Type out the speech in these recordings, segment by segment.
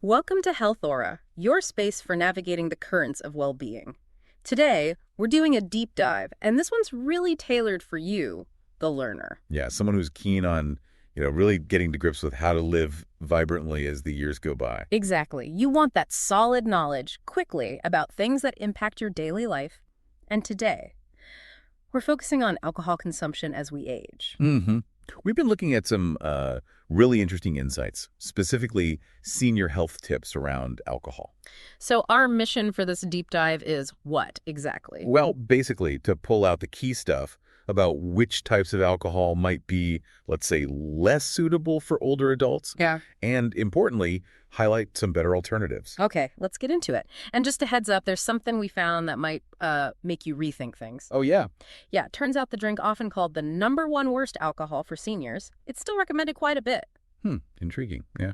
Welcome to Health Aura, your space for navigating the currents of well-being. Today, we're doing a deep dive, and this one's really tailored for you, the learner. Yeah, someone who's keen on, really getting to grips with how to live vibrantly as the years go by. Exactly. You want that solid knowledge quickly about things that impact your daily life. And today, we're focusing on alcohol consumption as we age. hmm We've been looking at some really interesting insights, specifically senior health tips around alcohol. So our mission for this deep dive is what exactly? Well, basically, to pull out the key stuff about which types of alcohol might be, let's say, less suitable for older adults, Yeah. and importantly, highlight some better alternatives. Okay, let's get into it. And just a heads up, there's something we found that might make you rethink things. Oh, yeah. Yeah, it turns out the drink often called the #1 worst alcohol for seniors, it's still recommended quite a bit. Intriguing. Yeah.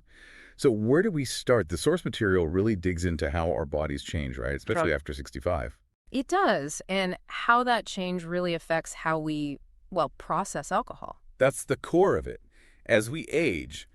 So where do we start? The source material really digs into how our bodies change, right? Especially after 65. It does, and how that change really affects how we, well, process alcohol. That's the core of it. As we age,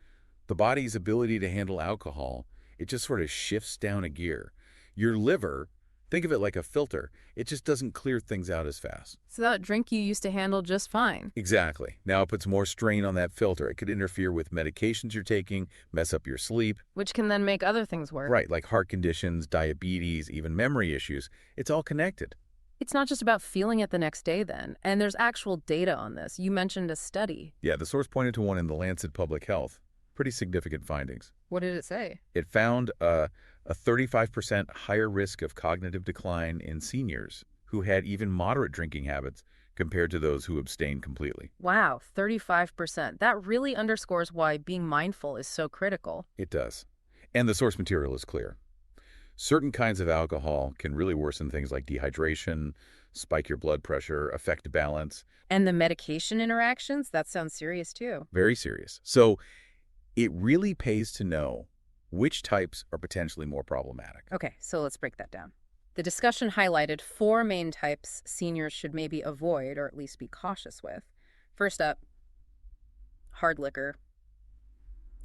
the body's ability to handle alcohol, it just sort of shifts down a gear. Your liver, think of it like a filter. It just doesn't clear things out as fast. So that drink you used to handle just fine. Exactly. Now it puts more strain on that filter. It could interfere with medications you're taking, mess up your sleep. Which can then make other things work. Right, like heart conditions, diabetes, even memory issues. It's all connected. It's not just about feeling it the next day then, and there's actual data on this. You mentioned a study. Yeah, the source pointed to one in the Lancet Public Health. Pretty significant findings. What did it say? It found a 35% higher risk of cognitive decline in seniors who had even moderate drinking habits compared to those who abstained completely. Wow, 35%. That really underscores why being mindful is so critical. It does. And the source material is clear. Certain kinds of alcohol can really worsen things like dehydration, spike your blood pressure, affect balance. And the medication interactions, that sounds serious too. Very serious. So it really pays to know which types are potentially more problematic. Okay, so let's break that down. The discussion highlighted 4 main types seniors should maybe avoid or at least be cautious with. First up, hard liquor,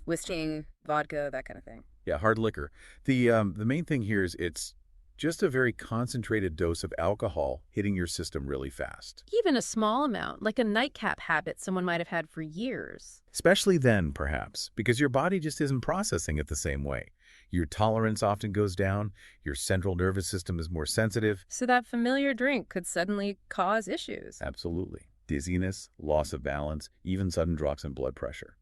whiskey, vodka, that kind of thing. Yeah, hard liquor. The main thing here is it's just a very concentrated dose of alcohol hitting your system really fast. Even a small amount, like a nightcap habit someone might have had for years. Especially then, perhaps, because your body just isn't processing it the same way. Your tolerance often goes down, your central nervous system is more sensitive. So that familiar drink could suddenly cause issues. Absolutely. Dizziness, loss of balance, even sudden drops in blood pressure.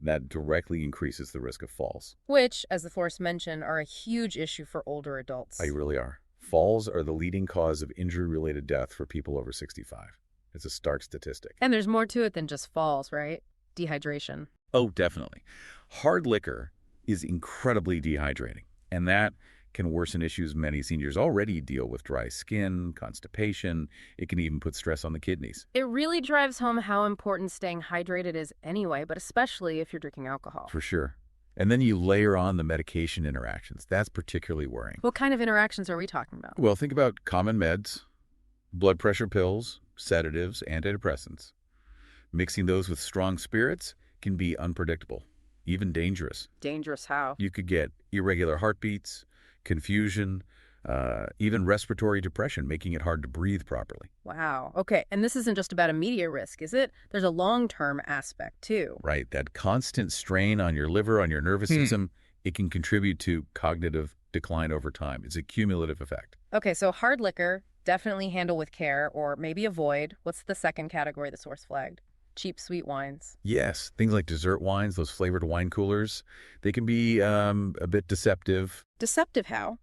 That directly increases the risk of falls. Which, as the force mentioned, are a huge issue for older adults. They really are. Falls are the leading cause of injury-related death for people over 65. It's a stark statistic. And there's more to it than just falls, right? Dehydration. Oh, definitely. Hard liquor is incredibly dehydrating, and that can worsen issues many seniors already deal with: dry skin, constipation. It can even put stress on the kidneys. It really drives home how important staying hydrated is anyway, but especially if you're drinking alcohol. For sure. And then you layer on the medication interactions. That's particularly worrying. What kind of interactions are we talking about? Well, think about common meds, blood pressure pills, sedatives, antidepressants. Mixing those with strong spirits can be unpredictable, even dangerous. Dangerous how? You could get irregular heartbeats, confusion, even respiratory depression, making it hard to breathe properly. Wow. Okay, and this isn't just about immediate risk, is it? There's a long-term aspect, too. Right, that constant strain on your liver, on your nervous system, it can contribute to cognitive decline over time. It's a cumulative effect. Okay, so hard liquor, definitely handle with care, or maybe avoid. What's the second category the source flagged? Cheap sweet wines. Yes, things like dessert wines, those flavored wine coolers, they can be a bit deceptive. Deceptive how?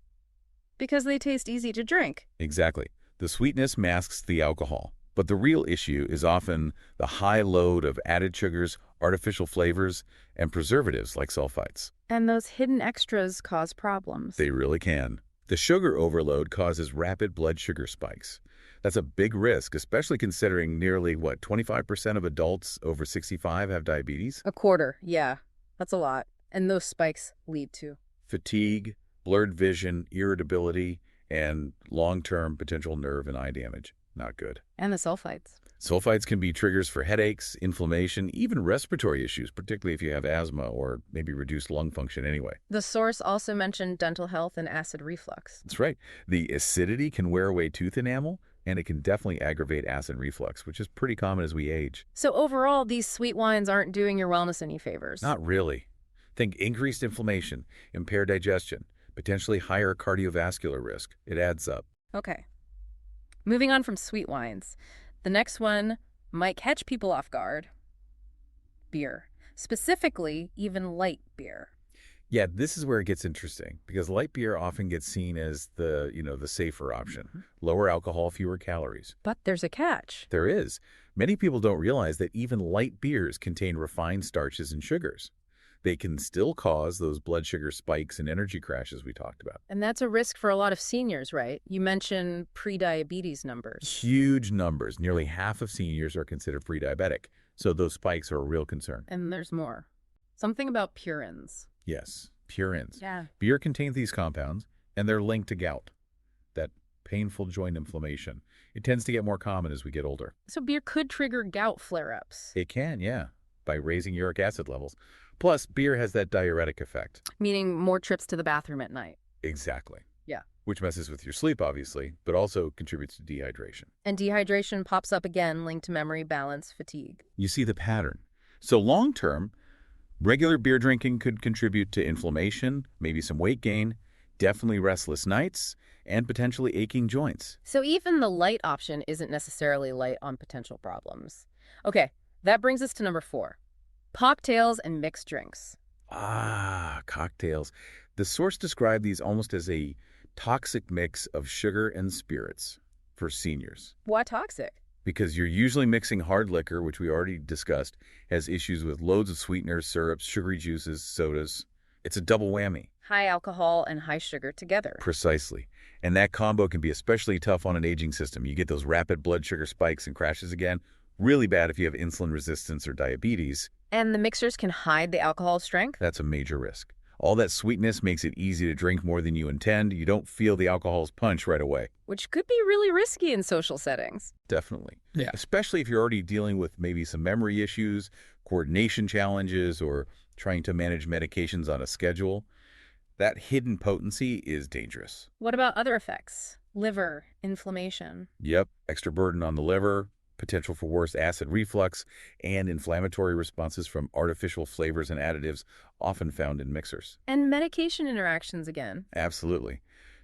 Because they taste easy to drink. Exactly. The sweetness masks the alcohol. But the real issue is often the high load of added sugars, artificial flavors, and preservatives like sulfites. And those hidden extras cause problems. They really can. The sugar overload causes rapid blood sugar spikes. That's a big risk, especially considering nearly, 25% of adults over 65 have diabetes? A quarter, yeah. That's a lot. And those spikes lead to Fatigue, blurred vision, irritability, and long-term potential nerve and eye damage. not good. And the sulfites. Sulfites can be triggers for headaches, inflammation, even respiratory issues, particularly if you have asthma or maybe reduced lung function anyway. The source also mentioned dental health and acid reflux. That's right. The acidity can wear away tooth enamel, and it can definitely aggravate acid reflux, which is pretty common as we age. So overall, these sweet wines aren't doing your wellness any favors. Not really. Think increased inflammation, impaired digestion, potentially higher cardiovascular risk. It adds up. Okay. Moving on from sweet wines. The next one might catch people off guard. Beer. Specifically, even light beer. Yeah, this is where it gets interesting because light beer often gets seen as the safer option. Lower alcohol, fewer calories. But there's a catch. There is. Many people don't realize that even light beers contain refined starches and sugars. They can still cause those blood sugar spikes and energy crashes we talked about. And that's a risk for a lot of seniors, right? You mentioned pre-diabetes numbers. Huge numbers. Nearly half of seniors are considered pre-diabetic. So those spikes are a real concern. And there's more. Something about purines. Yes, purines. Yeah. Beer contains these compounds, and they're linked to gout, that painful joint inflammation. It tends to get more common as we get older. So beer could trigger gout flare-ups. It can, yeah, by raising uric acid levels. Plus, beer has that diuretic effect. Meaning more trips to the bathroom at night. Exactly. Yeah. Which messes with your sleep, obviously, but also contributes to dehydration. And dehydration pops up again, linked to memory, balance, fatigue. You see the pattern. So long-term, regular beer drinking could contribute to inflammation, maybe some weight gain, definitely restless nights, and potentially aching joints. So even the light option isn't necessarily light on potential problems. Okay, that brings us to number 4. Cocktails and mixed drinks. Ah, cocktails. The source described these almost as a toxic mix of sugar and spirits for seniors. Why toxic? Because you're usually mixing hard liquor, which we already discussed, has issues with loads of sweeteners, syrups, sugary juices, sodas. It's a double whammy. High alcohol and high sugar together. Precisely. And that combo can be especially tough on an aging system. You get those rapid blood sugar spikes and crashes again. Really bad if you have insulin resistance or diabetes. And the mixers can hide the alcohol strength? That's a major risk. All that sweetness makes it easy to drink more than you intend. You don't feel the alcohol's punch right away. Which could be really risky in social settings. Definitely. Yeah. Especially if you're already dealing with maybe some memory issues, coordination challenges, or trying to manage medications on a schedule. That hidden potency is dangerous. What about other effects? Liver, inflammation. Yep, extra burden on the liver, potential for worse acid reflux, and inflammatory responses from artificial flavors and additives often found in mixers. And medication interactions again. Absolutely.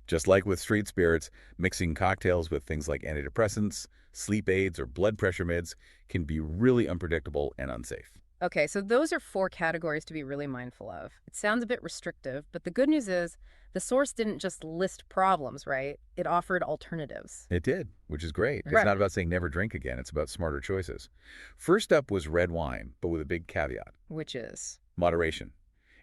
Just like with street spirits, mixing cocktails with things like antidepressants, sleep aids, or blood pressure meds can be really unpredictable and unsafe. Okay, so those are 4 categories to be really mindful of. It sounds a bit restrictive, but the good news is the source didn't just list problems, right? It offered alternatives. It did, which is great. It's Right. not about saying never drink again. It's about smarter choices. First up was red wine, but with a big caveat. Which is? Moderation.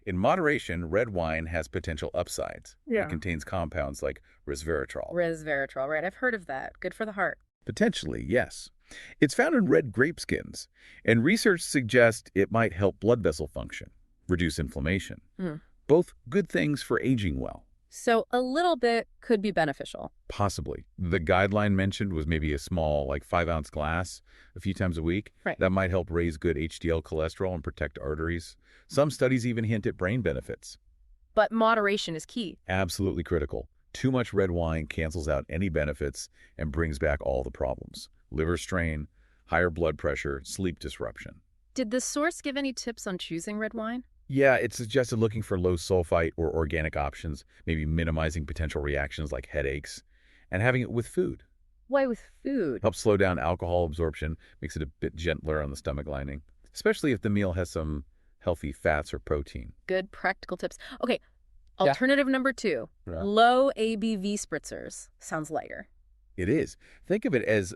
In moderation, red wine has potential upsides. Yeah. It contains compounds like resveratrol. Resveratrol, right? I've heard of that. Good for the heart. Potentially, yes. It's found in red grape skins, and research suggests it might help blood vessel function, reduce inflammation. Both good things for aging well. So a little bit could be beneficial. Possibly. The guideline mentioned was maybe a small, like 5-ounce glass a few times a week. Right. That might help raise good HDL cholesterol and protect arteries. Some studies even hint at brain benefits. But moderation is key. Absolutely critical. Too much red wine cancels out any benefits and brings back all the problems. Liver strain, higher blood pressure, sleep disruption. Did the source give any tips on choosing red wine? Yeah, it suggested looking for low sulfite or organic options, maybe minimizing potential reactions like headaches, and having it with food. Why with food? Helps slow down alcohol absorption, makes it a bit gentler on the stomach lining, especially if the meal has some healthy fats or protein. Good practical tips. Okay, alternative number 2, Yeah. low ABV spritzers. Sounds lighter. It is. Think of it as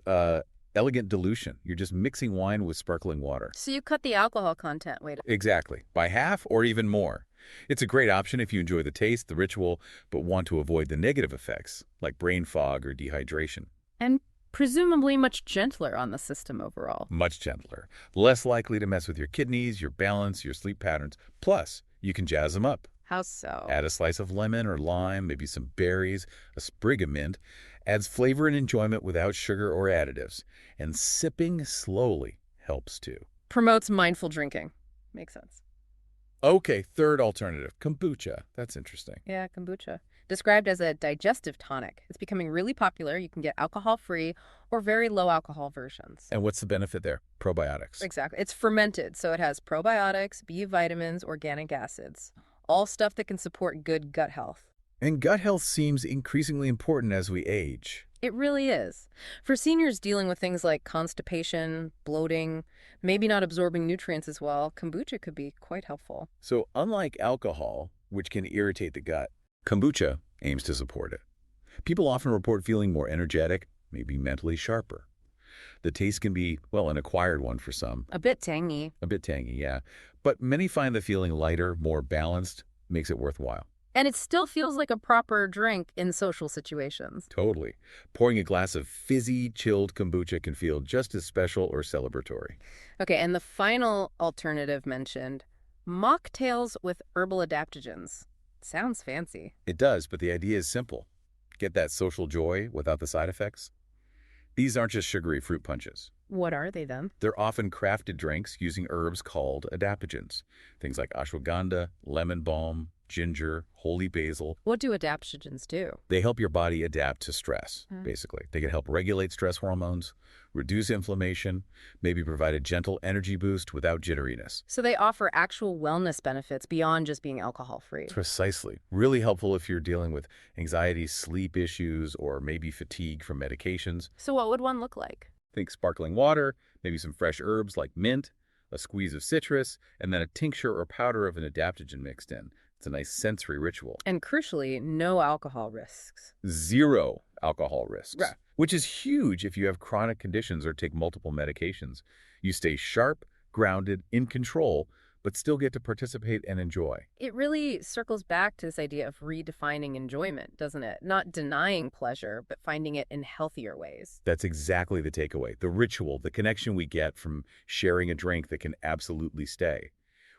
elegant dilution. You're just mixing wine with sparkling water. So you cut the alcohol content, Exactly. By half or even more. It's a great option if you enjoy the taste, the ritual, but want to avoid the negative effects, like brain fog or dehydration. and presumably much gentler on the system overall. Much gentler. Less likely to mess with your kidneys, your balance, your sleep patterns. Plus, you can jazz them up. How so? Add a slice of lemon or lime, maybe some berries, a sprig of mint. Adds flavor and enjoyment without sugar or additives. And sipping slowly helps too. Promotes mindful drinking. Makes sense. Okay, third alternative, kombucha. That's interesting. Yeah, kombucha. Described as a digestive tonic. It's becoming really popular. You can get alcohol-free or very low alcohol versions. And what's the benefit there? Probiotics. Exactly. It's fermented, so it has probiotics, B vitamins, organic acids, all stuff that can support good gut health. And gut health seems increasingly important as we age. It really is. For seniors dealing with things like constipation, bloating, maybe not absorbing nutrients as well, kombucha could be quite helpful. So unlike alcohol, which can irritate the gut, kombucha aims to support it. People often report feeling more energetic, maybe mentally sharper. The taste can be, well, an acquired one for some. A bit tangy. A bit tangy, yeah. But many find the feeling lighter, more balanced, makes it worthwhile. And it still feels like a proper drink in social situations. Totally. Pouring a glass of fizzy, chilled kombucha can feel just as special or celebratory. Okay, and the final alternative mentioned, mocktails with herbal adaptogens. Sounds fancy. It does, but the idea is simple. Get that social joy without the side effects. These aren't just sugary fruit punches. What are they then? They're often crafted drinks using herbs called adaptogens. Things like ashwagandha, lemon balm, ginger, holy basil. What do adaptogens do? They help your body adapt to stress, Hmm. basically. They can help regulate stress hormones, reduce inflammation, maybe provide a gentle energy boost without jitteriness. So they offer actual wellness benefits beyond just being alcohol-free. Precisely. Really helpful if you're dealing with anxiety, sleep issues, or maybe fatigue from medications. So what would one look like? Think sparkling water, maybe some fresh herbs like mint, a squeeze of citrus, and then a tincture or powder of an adaptogen mixed in. It's a nice sensory ritual. And crucially, no alcohol risks. Zero alcohol risks, Right. which is huge if you have chronic conditions or take multiple medications. You stay sharp, grounded, in control, but still get to participate and enjoy. It really circles back to this idea of redefining enjoyment, doesn't it? Not denying pleasure, but finding it in healthier ways. That's exactly the takeaway. The ritual, the connection we get from sharing a drink that can absolutely stay.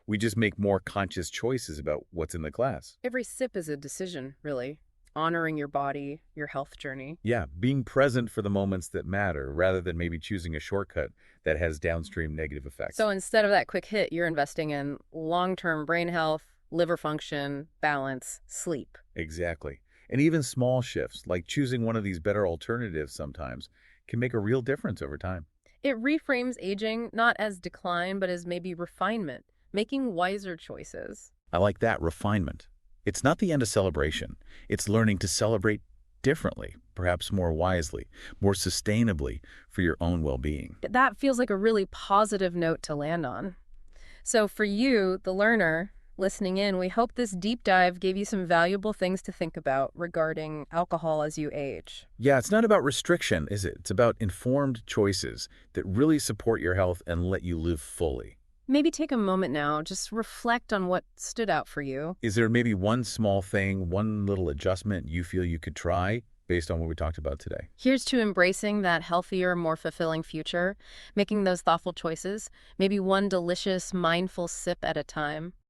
We just make more conscious choices about what's in the glass. Every sip is a decision, really. Honoring your body, your health journey. Yeah, being present for the moments that matter rather than maybe choosing a shortcut that has downstream negative effects. So instead of that quick hit, you're investing in long-term brain health, liver function, balance, sleep. Exactly. And even small shifts, like choosing one of these better alternatives sometimes, can make a real difference over time. It reframes aging not as decline, but as maybe refinement, making wiser choices. I like that refinement. It's not the end of celebration. It's learning to celebrate differently, perhaps more wisely, more sustainably for your own well-being. That feels like a really positive note to land on. So for you, the learner, listening in, we hope this deep dive gave you some valuable things to think about regarding alcohol as you age. Yeah, it's not about restriction, is it? It's about informed choices that really support your health and let you live fully. Maybe take a moment now, just reflect on what stood out for you. Is there maybe one small thing, one little adjustment you feel you could try based on what we talked about today? Here's to embracing that healthier, more fulfilling future, making those thoughtful choices, maybe one delicious, mindful sip at a time.